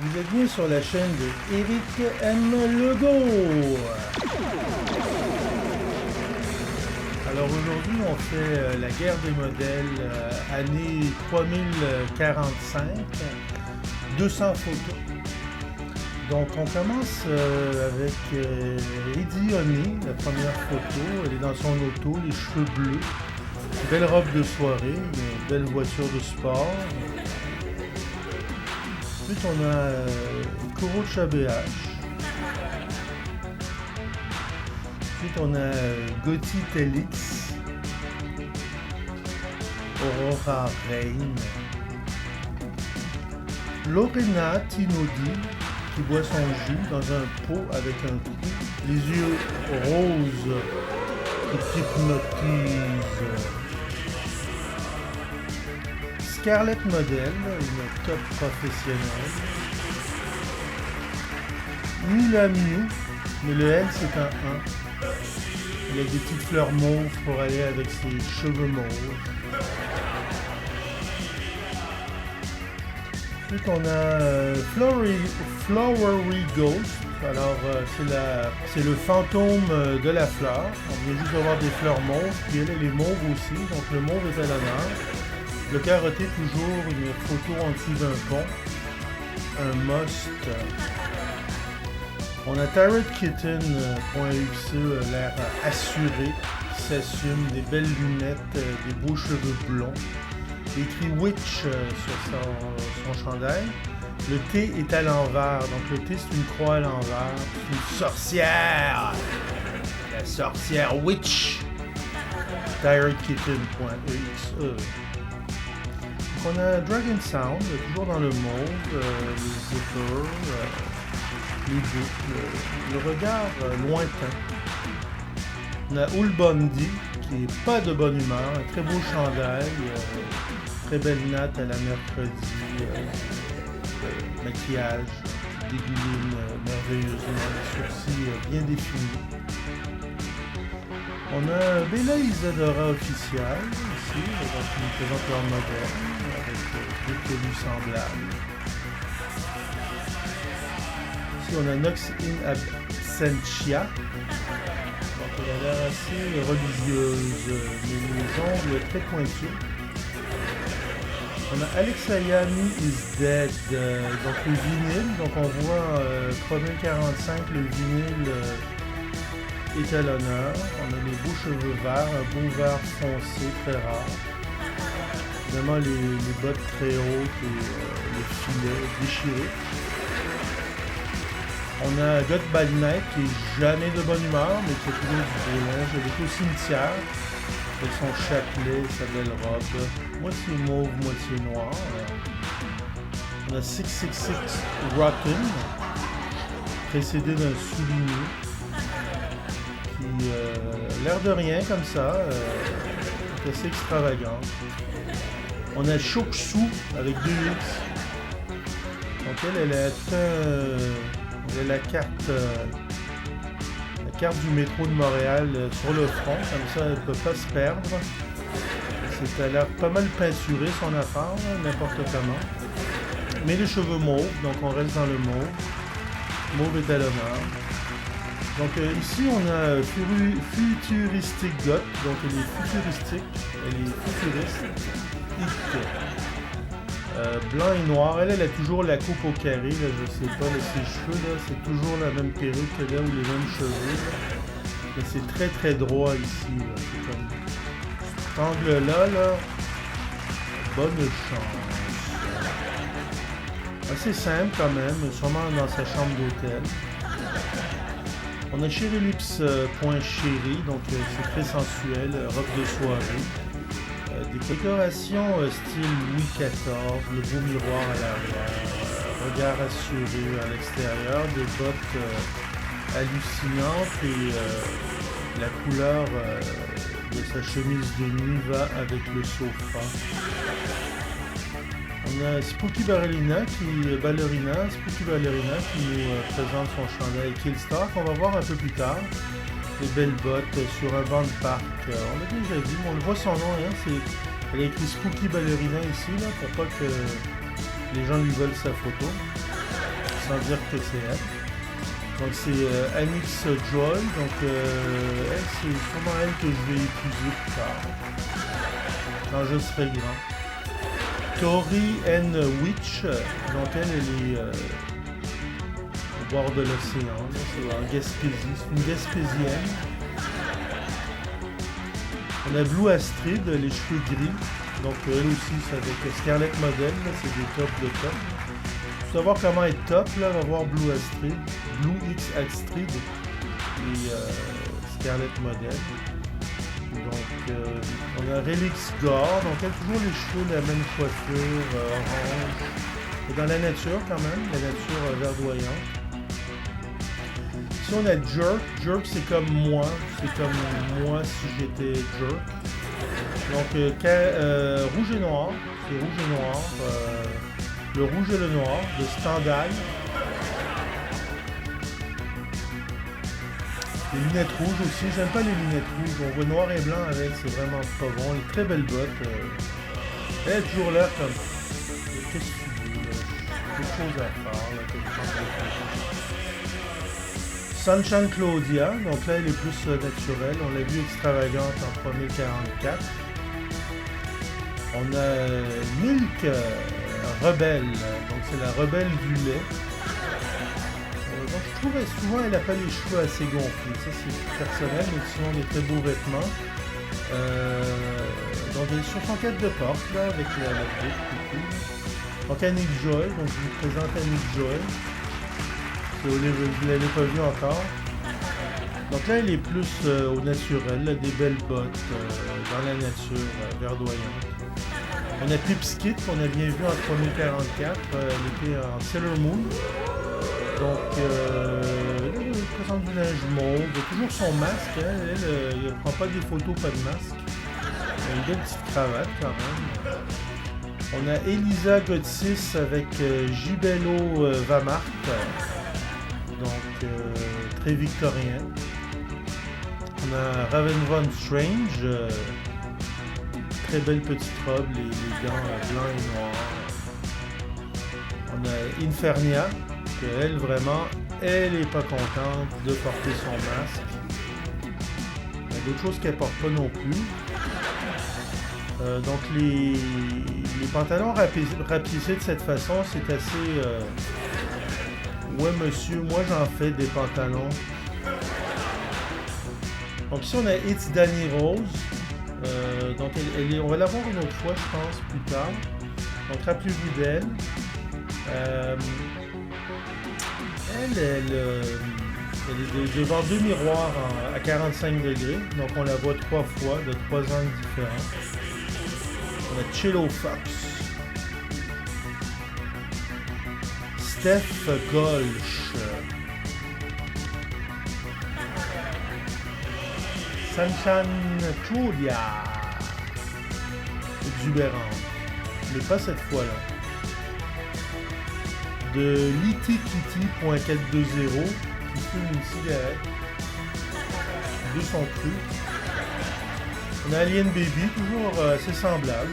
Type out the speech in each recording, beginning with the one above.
Vous êtes bien sur la chaîne de Eric M. Legault. Alors aujourd'hui, on fait la guerre des modèles, année 3045, 200 photos. Donc on commence avec Eddie Honey, la première photo. Elle est dans son auto, les cheveux bleus, belle robe de soirée, une belle voiture de sport. Ensuite, on a Kurocha BH. Ensuite, on a Gotti Telix. Aurora Rain. Lorena Tinodi qui boit son jus dans un pot avec un trou. Les yeux roses qui hypnotisent. Scarlett Model, une top professionnelle. Mila Miu, mais le L c'est un 1. Il y a des petites fleurs mauves pour aller avec ses cheveux mauves. Ensuite on a Flowery Ghost. Alors c'est le fantôme de la fleur. On vient juste d'avoir des fleurs mauves, puis elle est mauve aussi, donc le mauve est à l'honneur. Le carotté, toujours une photo en dessous d'un pont. Un must. On a Tarot Kitten.exe, l'air assuré, qui s'assume, des belles lunettes, des beaux cheveux blonds. Écrit Witch sur son chandail. Le T est à l'envers, donc le T c'est une croix à l'envers. Une sorcière! La sorcière Witch! Tarot Kitten.exe. On a Dragon Sound, toujours dans le mauve, les zippers, les boucles, le regard lointain. On a Oul Bondi, qui n'est pas de bonne humeur, un très beau chandail, très belle natte à la mercredi, maquillage, qui dégouline merveilleusement, les sourcils bien définis. On a Bella Isadora officielle, ici, donc une présente leur modèle, avec deux tenues semblables. Ici, on a Nox in Absentia. Donc, elle a l'air assez religieuse, mais les ongles très pointus. On a Alexia Me is Dead, donc le vinyle. Donc, on voit 3045, le vinyle est à l'honneur. On a les beaux cheveux verts, un beau vert foncé très rare. Vraiment les bottes très hautes et le filet déchiré. On a God by Night qui est jamais de bonne humeur, mais qui a toujours du beau linge. Elle est au cimetière avec son chapelet, sa belle robe, moitié mauve, moitié noir. On a 666 Rotten, précédé d'un souligné. L'air de rien comme ça, est assez extravagant. On a Shoksu avec 2 X. Donc elle a la carte du métro de Montréal sur le front, comme ça elle ne peut pas se perdre. Ça a l'air pas mal peinturé son affaire, n'importe comment. Mais les cheveux mauves, donc on reste dans le mauve. Mauve est à l'honneur. Donc ici on a Futuristic Goth, donc elle est futuristique, elle est futuriste, blanc et noir, elle a toujours la coupe au carré, là, je sais pas, là, ses cheveux, là, c'est toujours la même perruque que là, ou les mêmes cheveux, là. Mais c'est très très droit ici, là. C'est comme cet angle-là, là, bonne chance. Assez simple quand même, sûrement dans sa chambre d'hôtel. On a Cherylips.chéri, donc c'est très sensuel, robe de soirée. Des décorations style Louis XIV, le beau miroir à l'arrière, regard assuré à l'extérieur, des bottes hallucinantes et la couleur de sa chemise de nuit va avec le sofa. On a Spooky Ballerina qui nous présente son chandail Killstar qu'on va voir un peu plus tard. Les belles bottes sur un banc de parc. On l'a déjà vu, on le voit son nom, hein, elle a écrit Spooky Ballerina ici, là, pour pas que les gens lui volent sa photo. sans dire que c'est elle. Donc c'est Anix Joy, donc elle, c'est sûrement elle que je vais épouser plus tard, quand je serai grand. Tori N. Witch, donc elle est au bord de l'océan, c'est en Gaspésie, c'est une Gaspésienne. On a Blue Astrid, les cheveux gris, donc elle aussi c'est avec Scarlett Model, là, c'est des tops de top. Pour savoir comment être top, là, on va voir Blue Astrid, Blue X Astrid et Scarlett Model. Donc on a Relix Gore, donc elle a toujours les cheveux, la même coiffure, orange. Et dans la nature quand même, la nature verdoyante. Ici on a Jerk, Jerk c'est comme moi si j'étais Jerk. Donc rouge et noir, c'est rouge et noir, le rouge et le noir, de Standal. Les lunettes rouges aussi, j'aime pas les lunettes rouges, on voit noir et blanc avec, c'est vraiment pas bon. Les très belles bottes. Elle est toujours là comme. Qu'est-ce que tu veux là? Quelque chose à faire là, Sunshine Claudia, donc là elle est plus naturelle, on l'a vu extravagante en 3044. On a Milk Rebelle, donc c'est la rebelle du lait. Donc je trouve souvent elle n'a pas les cheveux assez gonflés, ça c'est personnel, mais sinon des très beaux vêtements. Donc elle est sur son cadre de porte là, avec la boucle. Donc Annick Joy, donc je vous présente Annick Joy. Si vous ne l'avez pas vu encore. Donc là elle est plus au naturel, là, des belles bottes dans la nature, verdoyante. On a Pipskit qu'on a bien vu en 3044, elle était en Sailor Moon. Donc, elle présente du linge mauve, toujours son masque, hein, elle ne prend pas des photos, pas de masque. Elle a une belle petite cravate quand même. On a Elisa Godsis avec Gibello Vamart, donc très victorien. On a Raven Von Strange, très belle petite robe, les gants blancs et noirs. On a Infernia. Elle, vraiment, elle n'est pas contente de porter son masque. Il y a d'autres choses qu'elle ne porte pas non plus. Donc les pantalons rapissés de cette façon, c'est assez... Ouais monsieur, moi j'en fais des pantalons. Donc ici on a It's Danny Rose. Donc on va la voir une autre fois je pense plus tard. Donc rappelez-vous d'elle. Elle est devant deux miroirs à 45 degrés, donc on la voit 3 fois de 3 angles différents. On a Chillo Fox, Steph Golch, Sunshine Claudia, exubérante, mais pas cette fois-là. De litikitty.420 qui fume une cigarette. Deux sont crus. On a Alien Baby, toujours assez semblable.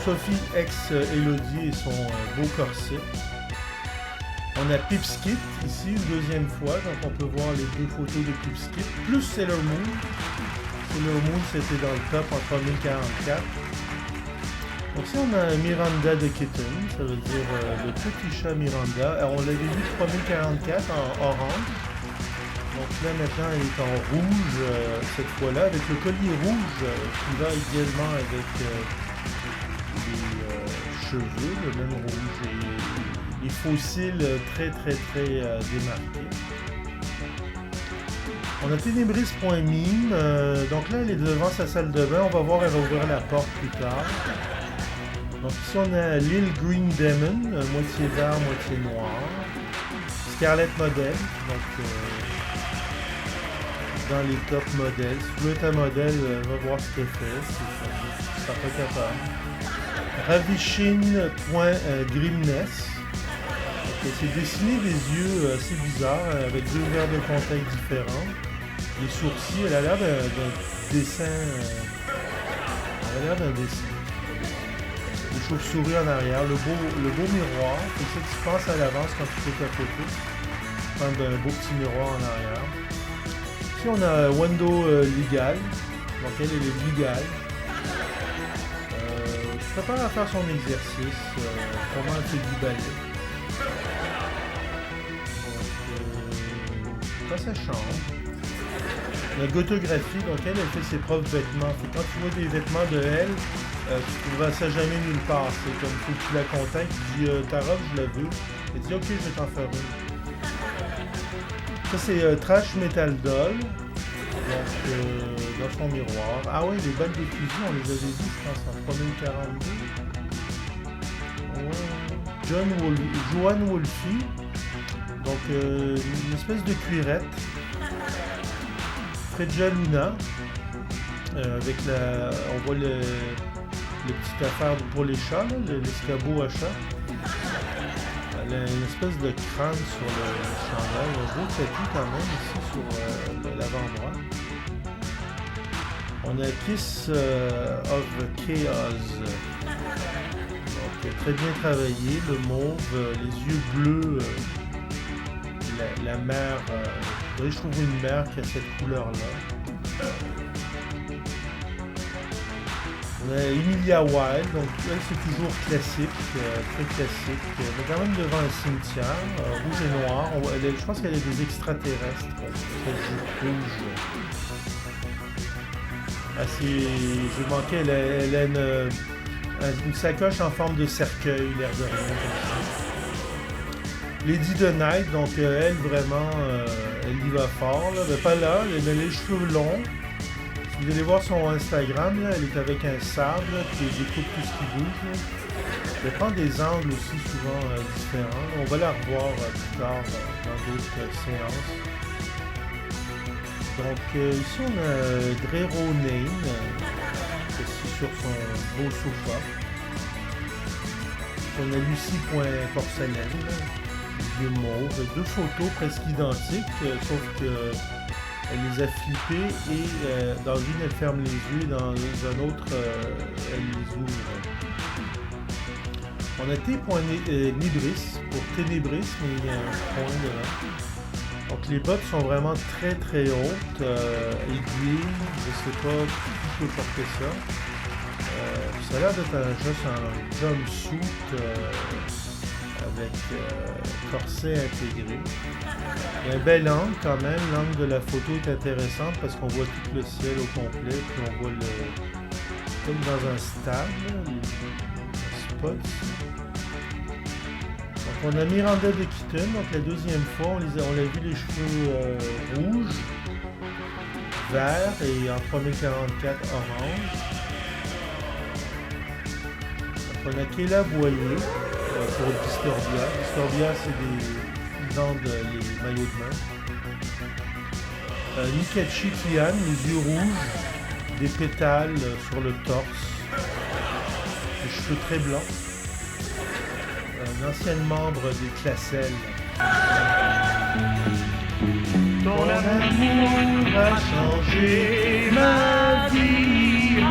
Sophie ex-Elodie et son beau corset. On a Pipskit ici une deuxième fois, donc on peut voir les deux photos de Pipskit, plus Sailor Moon. Sailor Moon c'était dans le top en 3044. Donc ici on a Miranda de Kitten, ça veut dire le petit chat Miranda. Alors on l'avait vu 3044 en orange. Donc là maintenant elle est en rouge cette fois-là, avec le collier rouge qui va également avec les cheveux, le même rouge et les fossiles très démarqués. On a Ténébris.mime, donc là elle est devant sa salle de bain, on va voir elle va ouvrir la porte plus tard. Donc ici on a Lil Green Demon, moitié vert, moitié noir. Scarlett Model, donc dans les top modèles. Si tu veux être un modèle, va voir ce qu'elle fait, si tu seras pas capable. Ravishing.grimness. C'est dessiné des yeux assez bizarres, avec deux verres de contact différents. Les sourcils, elle a l'air d'un dessin. Elle a l'air d'un dessin. Les chauves-souris en arrière, le beau miroir. C'est ça que tu penses à l'avance quand tu fais ta photo. Prendre un beau petit miroir en arrière. Ici, on a Wendo Legal. Donc, elle est légale. Je prépare à faire son exercice. Comment elle fait du ballet. Donc, dans sa chambre. La gotographie, donc elle fait ses propres vêtements. Quand tu vois des vêtements de elle, tu ne trouveras ça jamais nulle part. C'est comme faut que tu la contactes, tu dis ta robe, je la veux. Elle dit ok, je vais t'en faire une. Ça c'est Trash Metal Doll. Donc dans son miroir. Ah ouais, les balles de cuisine, on les avait vues, je pense, en 3042. Ouais. Joanne Wolfie. Donc une espèce de cuirette. Fredja Luna. Avec on voit le petit affaire pour les chats, l'escabeau à chat. Elle a une espèce de crâne sur le chandail. Un beau tapis quand même ici sur l'avant-bras. On a Kiss of Chaos. Donc très bien travaillé. Le mauve, les yeux bleus. La mer. Je trouve une mer qui a cette couleur-là. On a Emilia Wilde, donc elle c'est toujours classique, très classique, mais quand même devant un cimetière, rouge et noir. Je pense qu'elle est des extraterrestres, très rouge. J'ai manqué, elle a une sacoche en forme de cercueil, l'air de rien comme ça. Lady the Night, donc elle vraiment, elle y va fort, là. Mais pas là, elle a les cheveux longs. Vous allez voir son Instagram, là, elle est avec un sable qui découpe tout ce qui bouge. Là. Elle prend des angles aussi souvent différents. On va la revoir plus tard dans d'autres séances. Donc ici on a Drero Name, ici sur son beau sofa. On a Lucie.porcelaine, vieux mauve. Deux photos presque identiques, sauf que elle les a flippées et dans une elle ferme les yeux et dans un autre elle les ouvre. On a T.Nibris pour Ténébris, mais il y a un point devant. Donc les bottes sont vraiment très très hautes, aiguilles, je sais pas qui peut porter ça. Ça a l'air d'être juste un jumpsuit avec corset intégré. Il y a un bel angle quand même, l'angle de la photo est intéressante parce qu'on voit tout le ciel au complet, puis on voit comme dans un stade, les spots. Donc on a Miranda de Keaton, donc la deuxième fois, on a vu les cheveux rouges, verts et en 3044 orange. Donc on a Kéla Boyer pour Disturbia. Disturbia c'est ils vendent les maillots de main. Nikachi Kian, les yeux rouges, des pétales sur le torse, les cheveux très blancs. Une ancienne membre des Classelles. Ton amour a changé ma vie.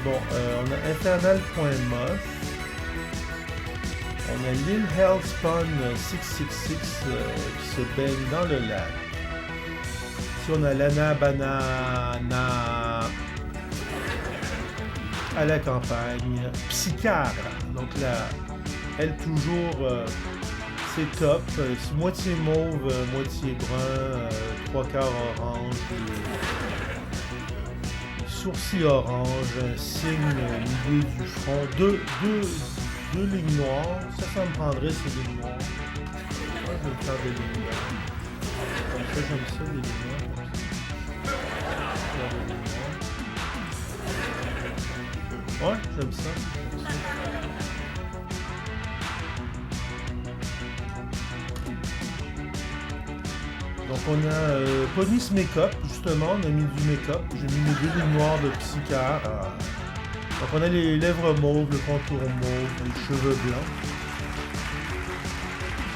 Bon, on a Infernal.moth. On a Lil Hellspawn 666 qui se baigne dans le lac. Ici on a Lana Banana à la campagne. Psychara, donc là, elle toujours c'est top. C'est moitié mauve, moitié brun, trois quarts orange. Sourcils orange, un signe au milieu du front. Deux lignes noires. Ça me prendrait ces lignes noires. Moi, je vais me faire des lignes noires. Comme ça, j'aime ça, des lignes noires. Ouais, j'aime ça. Donc on a Pony's Makeup, justement, on a mis du make-up. J'ai mis les deux lignes noires de Psychara. Donc on a les lèvres mauves, le contour mauve, les cheveux blancs.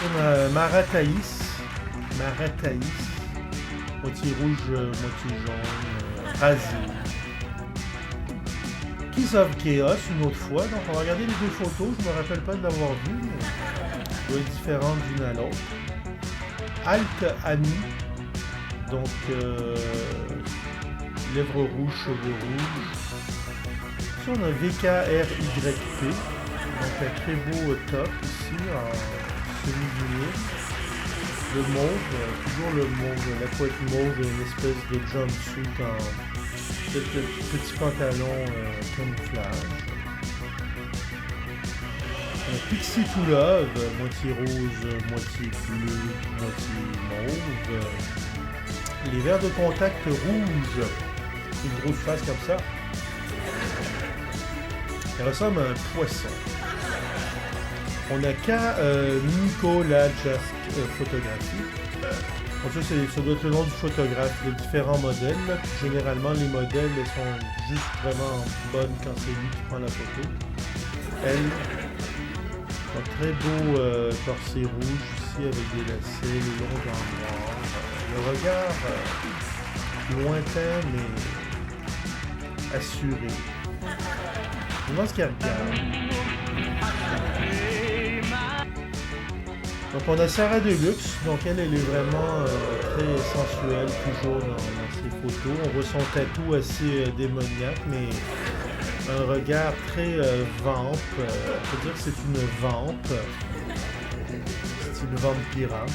On a Marataïs, moitié rouge, moitié jaune, rasé. Monkeys of Chaos une autre fois. Donc on va regarder les deux photos. Je me rappelle pas de l'avoir vu, mais elle doit être différente d'une à l'autre. Alt Ami. Donc lèvres rouges, cheveux rouges. Ici on a VKRYP. Donc un très beau top ici en semi-vinyle. Le mauve, toujours le mauve, la couette mauve et une espèce de jumpsuit en petit pantalon camouflage. Un Pixie to Love, moitié rose, moitié bleu, moitié mauve. Les verres de contact rouges, une grosse face comme ça. Elle ressemble à un poisson. On a qu'à Nico la Just Photographie. Donc ça doit être le nom du photographe, de différents modèles. Là. Généralement, les modèles sont juste vraiment bonnes quand c'est lui qui prend la photo. Elle, un très beau corset rouge ici avec des lacets, les longs gants noirs. Le regard lointain mais assuré. Je pense qu'elle regarde. Donc on a Sarah Deluxe, donc elle est vraiment très sensuelle toujours dans ses photos. On voit son tatou assez démoniaque, mais un regard très vampe. On peut dire que c'est une vampe, style vampira.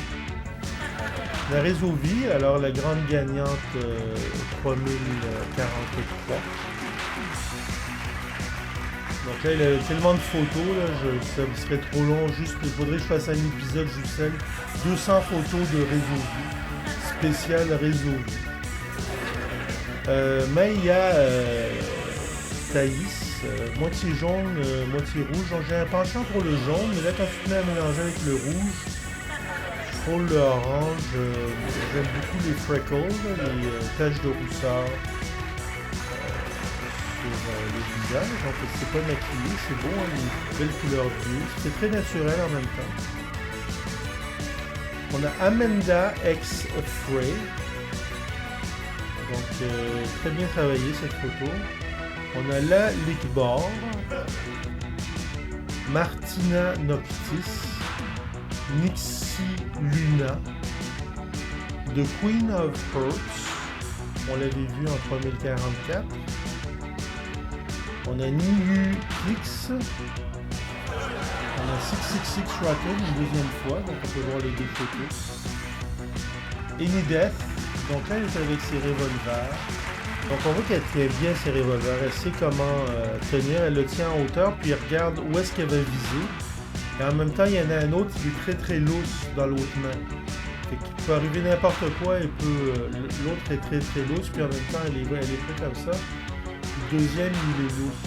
La Réseau-Vie, alors la grande gagnante 3043. Donc là, il y a tellement de photos, là, ça serait trop long. Juste, il faudrait que je fasse un épisode juste celle 200 photos de Réseau-Vie. Spécial Réseau-Vie. Mais il y a Thaïs, moitié jaune, moitié rouge. Donc j'ai un penchant pour le jaune, mais là, quand tu te mets à mélanger avec le rouge, je trouve le orange. J'aime beaucoup les freckles, les taches de rousseur. Le visage, donc c'est pas maquillé, c'est beau, hein, une belle couleur bleue, c'est très naturel en même temps. On a Amanda X Frey, donc très bien travaillé cette photo. On a la Lickbar, Martina Noctis, Nixie Luna, The Queen of Hearts, on l'avait vu en 3044. On a Niu Clix, on a 666 Rocket une deuxième fois, donc on peut voir les deux photos. Anydeath, donc là elle est avec ses revolvers. Donc on voit qu'elle tient bien ses revolvers, elle sait comment tenir, elle le tient en hauteur, puis elle regarde où est-ce qu'elle va viser. Et en même temps, il y en a un autre qui est très très lousse dans l'autre main. Fait qu'il peut arriver n'importe quoi, l'autre est très très lousse, puis en même temps elle est faite comme ça. Le deuxième, il est lousse.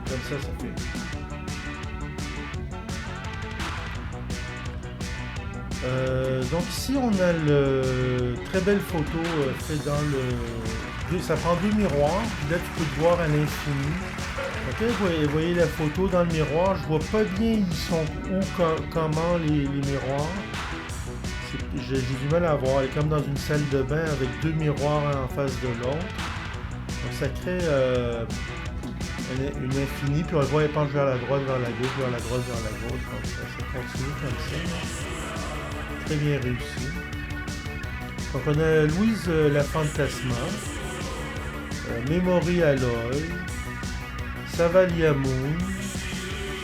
Comme ça fait. Donc ici, on a le très belle photo faite dans le... Ça prend deux miroirs. Puis là, tu peux te voir à l'infini. Ok, vous voyez la photo dans le miroir. Je vois pas bien ils sont où, comment les miroirs. J'ai du mal à voir. Elle est comme dans une salle de bain avec deux miroirs en face de l'autre. Donc ça crée une infinie, puis on le voit, elle penche vers la droite, vers la gauche, vers la droite, vers la gauche. Donc ça continue comme ça. Très bien réussi. Donc on a Louise la Fantasma, Memory Alloy, Savalia Moon,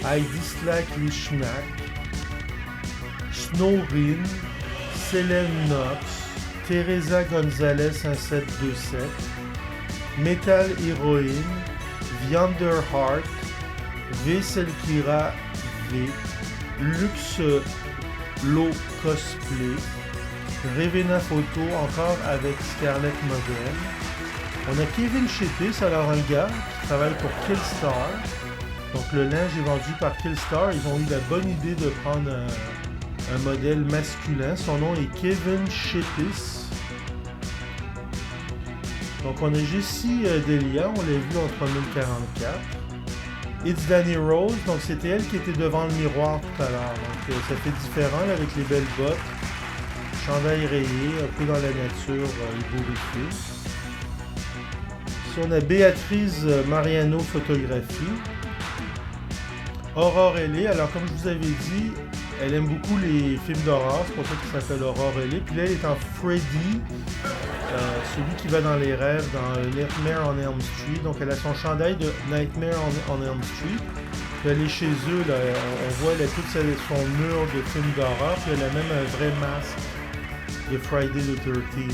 I Dislike Lishnak, Snowrin, Selene Knox, Teresa Gonzalez 1727, Metal Heroine, Vianderheart, V Selkira V, Lux Low Cosplay, Revena Photo encore avec Scarlett Model. On a Kevin Shepis, alors un gars qui travaille pour Killstar. Donc le linge est vendu par Killstar. Ils ont eu la bonne idée de prendre un modèle masculin. Son nom est Kevin Shepis. Donc on a Jessie Delia, on l'a vu en 3044. It's Danny Rose, donc c'était elle qui était devant le miroir tout à l'heure. Donc ça fait différent là, avec les belles bottes, chandail rayé, un peu dans la nature, ébouriffé. Ici, on a Béatrice Mariano Photographie. Aurore Ailé. Alors, comme je vous avais dit, elle aime beaucoup les films d'horreur. C'est pour ça qu'il s'appelle Aurore Ailé. Puis là, elle est en Freddy, celui qui va dans les rêves, dans Nightmare on Elm Street. Donc, elle a son chandail de Nightmare on Elm Street. Puis elle est chez eux, là, on voit là, tout son mur de films d'horreur. Puis elle a même un vrai masque de Friday the 13th.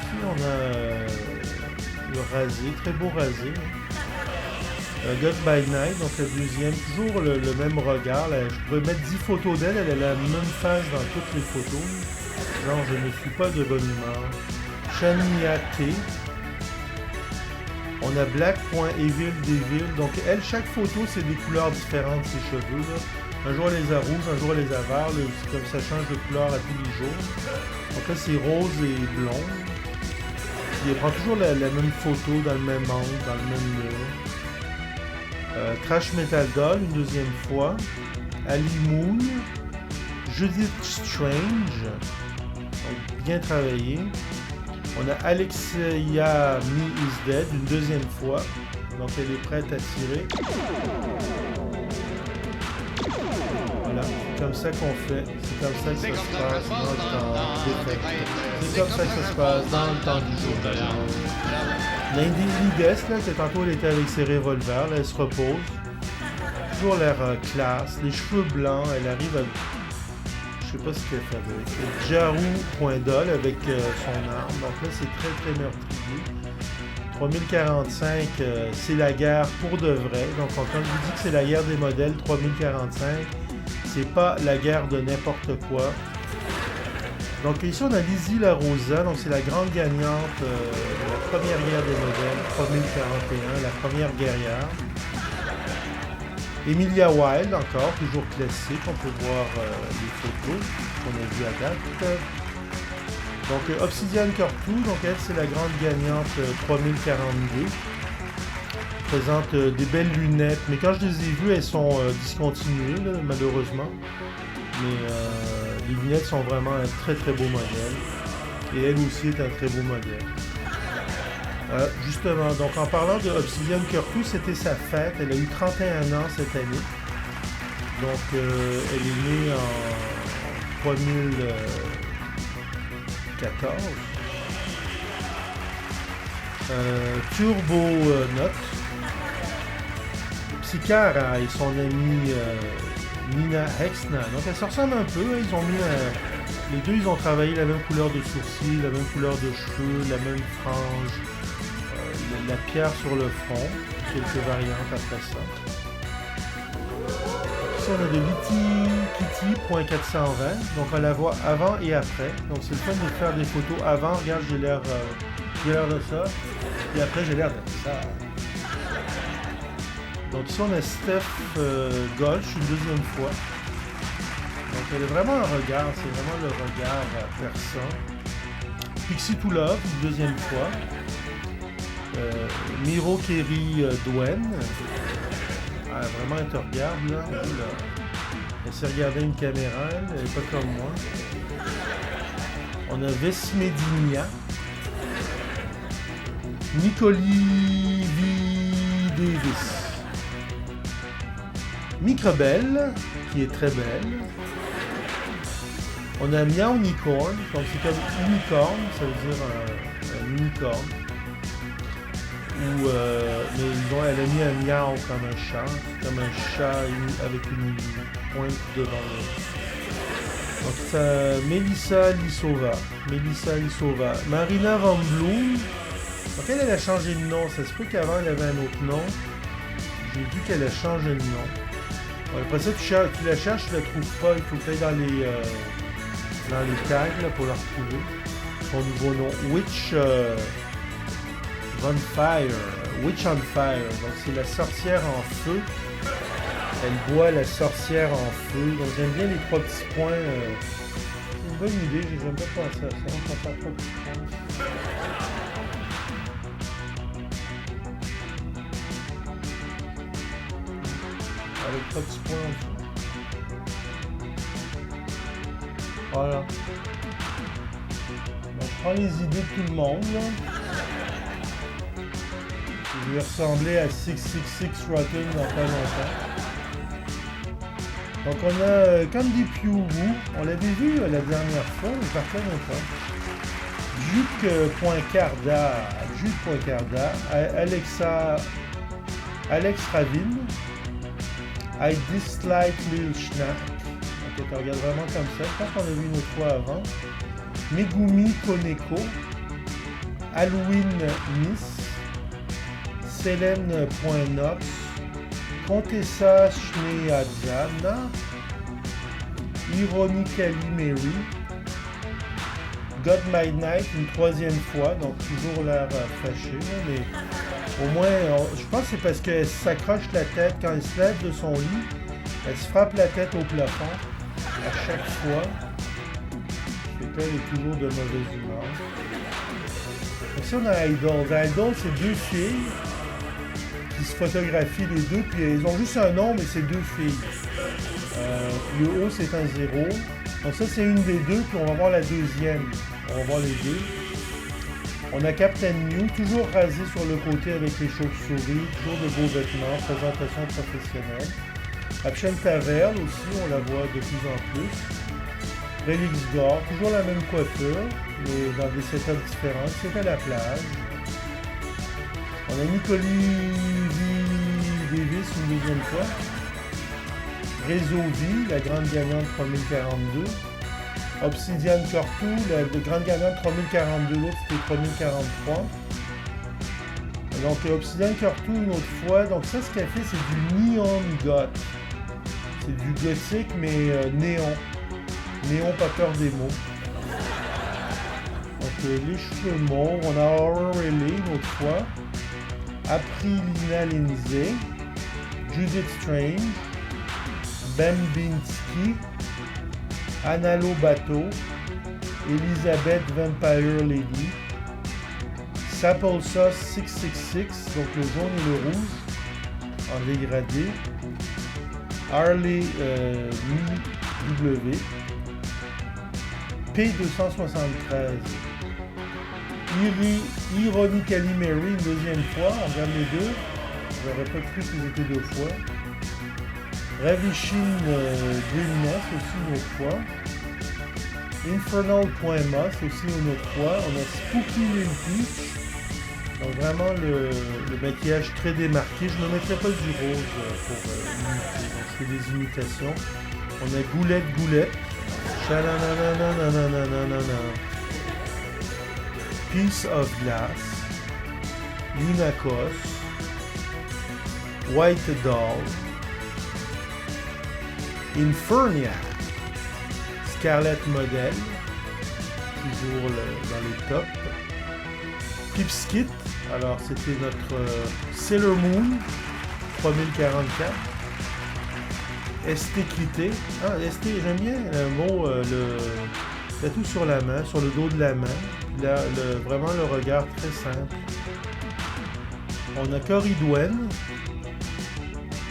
Ici, on a le rasé, très beau rasé. Dead by Night, donc le deuxième, toujours le même regard. Là, je pourrais mettre 10 photos d'elle, elle a la même face dans toutes les photos. Genre, je ne suis pas de bonne humeur. Shania T. On a Black.Evil Devil. Donc, elle, chaque photo, c'est des couleurs différentes de ses cheveux. Là. Un jour, elle les a rouges, un jour, elle les a verts. C'est comme ça change de couleur à tous les jours. Donc là, c'est rose et blond. Puis, elle prend toujours la même photo dans le même angle, dans le même mur. Trash Metal Doll, une deuxième fois. Ali Moon. Judith Strange. Donc, bien travaillé. On a Alexia Me Is Dead, une deuxième fois. Donc, elle est prête à tirer. Voilà, c'est comme ça qu'on fait. C'est comme ça que ça se passe dans le temps des fêtes. C'est comme ça que ça se passe dans le temps du jour. Lindy Lidest, là, que tantôt elle était avec ses revolvers, là, elle se repose. Toujours l'air classe, les cheveux blancs, elle arrive à... Je sais pas ce qu'elle fait avec. Jarou.Doll avec son arme. Donc là, c'est très très meurtrier. 3045, c'est la guerre pour de vrai. Donc quand je vous dis que c'est la guerre des modèles 3045, c'est pas la guerre de n'importe quoi. Donc ici, on a Lizzie La Rosa. Donc c'est la grande gagnante de la première guerre des modèles 3041, la première guerrière. Emilia Wilde, encore, toujours classique. On peut voir les photos qu'on a vues à date. Donc, Obsidian Cortou, donc elle, c'est la grande gagnante 3042. Présente des belles lunettes. Mais quand je les ai vues, elles sont discontinuées, là, malheureusement. Mais les lunettes sont vraiment un très très beau modèle. Et elle aussi est un très beau modèle. Justement, donc en parlant de Obsidian Cortou, c'était sa fête. Elle a eu 31 ans cette année. Donc, elle est née en 3014. Turbo Note. Psycara et son amie Nina Hexna. Donc, elles se ressemblent un peu. Ils ont mis les deux, ils ont travaillé la même couleur de sourcils, la même couleur de cheveux, la même frange. La pierre sur le front, quelques variantes après ça. Ici, on a de Kitty.420, donc on la voit avant et après. Donc c'est le fun de faire des photos avant. Regarde, j'ai l'air de ça. Et après, j'ai l'air de ça. Donc ici, on a Steph Golch, une deuxième fois. Donc elle a vraiment un regard, c'est vraiment le regard perçant. Pixie to Love, une deuxième fois. Miro Kerry Dwen. Ah, vraiment, elle te regarde là. Elle s'est regardée une caméra, elle n'est pas comme moi. On a Vesmedinia. Nicoli V. Davis. Microbelle, qui est très belle. On a Miao Unicorn, donc c'est comme unicorn, ça veut dire un unicorn. Mais elle a mis un miao comme un chat avec une pointe devant le. Donc ça, Melissa Lissova. Marina Van Bloom. Donc elle a changé de nom. Ça se peut qu'avant elle avait un autre nom. J'ai vu qu'elle a changé de nom. Bon, après ça, tu la cherches, tu la trouves pas. Il faut que tu ailles dans les tags là, pour la retrouver. Son nouveau nom. Witch on Fire. Donc c'est la sorcière en feu. Elle voit la sorcière en feu. Donc j'aime bien les trois petits points. C'est une bonne idée, j'ai jamais pensé à ça. On va faire trois petits points. Avec trois petits points en dessous. Voilà. Donc je prend les idées de tout le monde, là. Je vais ressembler à 666 Rotten dans pas longtemps. Donc on a Candy Pew, on l'avait vu la dernière fois, mais par contre Juke.Carda, Alex Ravin, I Dislike Lil Schnack. Ok, tu regardes vraiment comme ça, je pense qu'on l'a vu une autre fois avant. Megumi Koneko, Halloween Miss, Selene.Nox, Contessa Schneeadjana, Ironically Mary, God My Night une troisième fois, donc toujours l'air fâché, mais au moins, je pense que c'est parce qu'elle s'accroche la tête quand elle se lève de son lit, elle se frappe la tête au plafond à chaque fois. C'est qu'elle est toujours de mauvaise humeur. Ici on a Idols. Idols, c'est deux filles qui se photographient les deux, puis ils ont juste un nom, mais c'est deux filles. Le haut, c'est un 0. Donc ça, c'est une des deux, puis on va voir la deuxième. On va voir les deux. On a Captain New, toujours rasé sur le côté avec les chauves-souris, toujours de beaux vêtements, présentation professionnelle. Action Taverle aussi, on la voit de plus en plus. Relix Gore, toujours la même coiffure, mais dans des setups différents. C'est à la plage. On a Nicolie Davis une deuxième fois. Réseau Vie, la grande gagnante 3042. Obsidian Cortou, la grande gagnante 3042, l'autre c'était 3043. Donc Obsidian Cortou une autre fois. Donc ça, ce qu'elle fait, c'est du neon goth. C'est du gothique, mais néon. Néon, pas peur des mots. Donc les cheveux mauves, on a Aurelie une autre fois. Aprilina Lindsay, Judith Strange, Bambinski, Analo Bateau, Elizabeth Vampire Lady, Sapple Sauce 666, donc le jaune et le rouge en dégradé, Harley W, P273, Ironically Mary une deuxième fois, on regarde les deux, j'aurais pas cru qu'ils étaient deux fois. Ravishing Dreamness aussi une autre fois. Infernal.Moss aussi une autre fois. On a Spooky Lil Peach. Donc vraiment le maquillage très démarqué. Je ne mettrai pas du rose pour imiter. Donc je fais des imitations. On a Goulette. Chalanananananananana. Piece of Glass. Lunacos. White Doll. Infernia, Scarlett Model, toujours dans les tops. Pipskit, alors c'était notre Sailor Moon, 3044. ST Quitté, ST, j'aime bien le mot, le tatou sur la main, sur le dos de la main. Là, vraiment le regard très simple. On a Corridwen.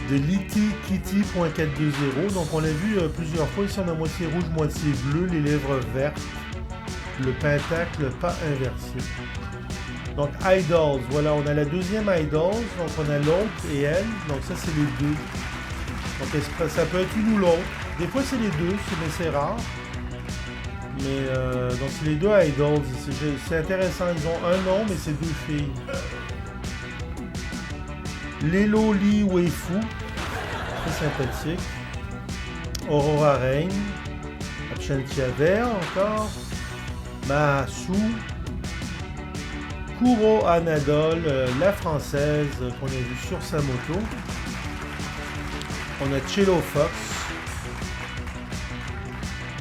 De Litty Kitty.420, donc on l'a vu plusieurs fois, ici on a moitié rouge, moitié bleu, les lèvres vertes, le pentacle pas inversé. Donc Idols, voilà, on a la deuxième Idols, donc on a l'autre et elle, donc ça c'est les deux. Donc ça peut être une ou l'autre, des fois c'est les deux, mais c'est rare. Mais donc c'est les deux Idols, c'est intéressant, ils ont un nom mais c'est deux filles. Lelo Li Weifu, très sympathique. Aurora Rain, Abshentia Vert encore. Mahasu. Kuro Anadol, la française qu'on a vue sur sa moto. On a Cello Fox.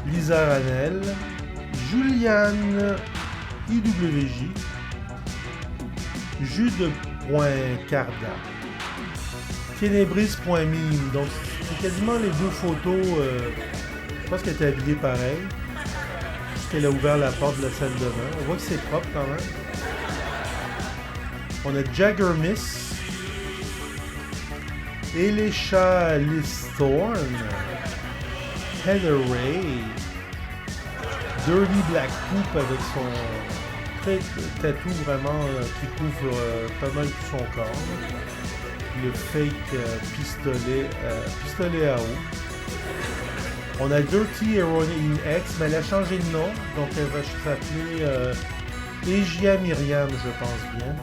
Lisa Ranel. Juliane IWJ. Jude.Carda. Ténébris.mime, donc c'est quasiment les deux photos, je pense qu'elle était habillée pareil, juste qu'elle a ouvert la porte de la salle de bain, on voit que c'est propre quand même. On a Jagger Miss, Elisha Listhorn, Heather Ray, Dirty Black Poop avec tatou vraiment qui couvre pas mal tout son corps. Le fake pistolet à eau. On a Dirty Heroine X, mais elle a changé de nom, donc elle va s'appeler Egia Myriam, je pense bien.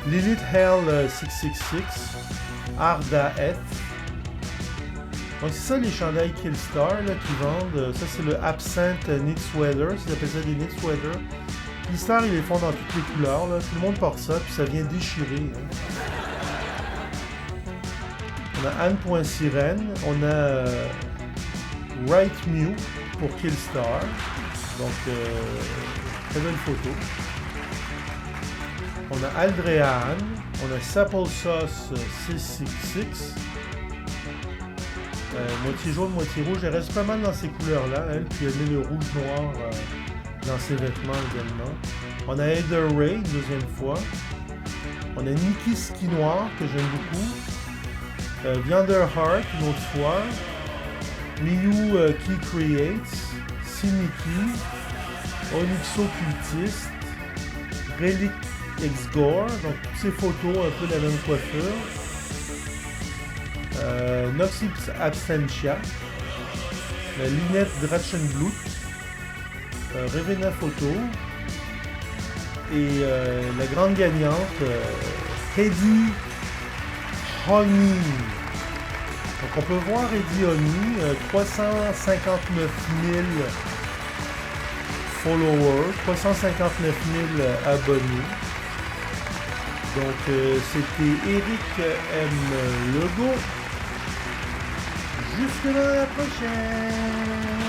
Lilith Hell 666, Arda F. Donc c'est ça les chandails Killstar là, qui vendent. Ça c'est le Absinthe Knit Sweater, ils appellent ça des knit sweaters. Killstar ils les font dans toutes les couleurs, là. Tout le monde porte ça, puis ça vient déchirer. Hein. On a Anne.Sirène, on a Right Mew pour Killstar. Donc très belle photo. On a Aldrean, on a Sapple Sauce 666. Moitié jaune, moitié rouge. Elle reste pas mal dans ces couleurs-là, elle. Puis elle met le rouge-noir dans ses vêtements également. On a Heather Ray, une deuxième fois. On a Nikki Ski Noir, que j'aime beaucoup. Viander Heart, une autre fois. Miyu Key Creates. Siniki. Onyxo Cultiste. Relic X-Gore. Donc toutes ces photos, un peu la même coiffure. Noxy Absentia, la lunette Drachenblut, Revena Photo et la grande gagnante Heidi Honey. Donc on peut voir Heidi Honey, 359 000 followers, 359 000 abonnés. Donc c'était Eric M. Legault. Jusque la prochaine!